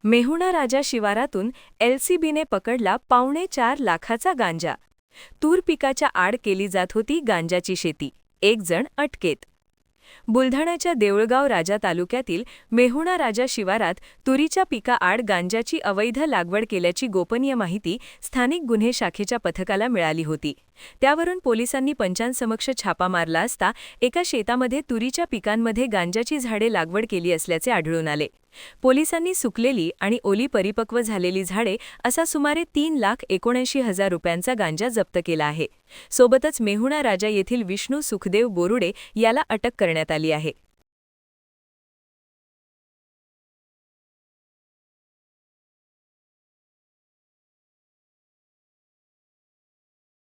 मेहुणा राजा शिवारातून एलसीबीने पकडला $4.25 लाखाचा गांजा। तूर पिकाच्या आड केली जात होती गांजाची शेती, 1 जण अटकेत। बुलढाण्याच्या देऊळगाव राजा तालुक्यातील मेहुणा राजा शिवारात तुरीच्या पिकाआड गांजाची अवैध लागवड केल्याची गोपनीय माहिती स्थानिक गुन्हे शाखेच्या पथकाला मिळाली होती। त्यावरून पोलिसांनी पंचांसमक्ष छापा मारला असता एका शेतामध्ये तुरीच्या पिकांमध्ये गांजाची झाडे लागवड केली असल्याचे आढळून आले। पोलिसांनी सुकलेली आणि ओली परिपक्व झालेली झाडे असा सुमारे 3,79,000 रुपयांचा गांजा जप्त केला आहे। सोबतच मेहुणा राजा येथील विष्णू सुखदेव बोरुडे याला अटक करण्यात आली आहे।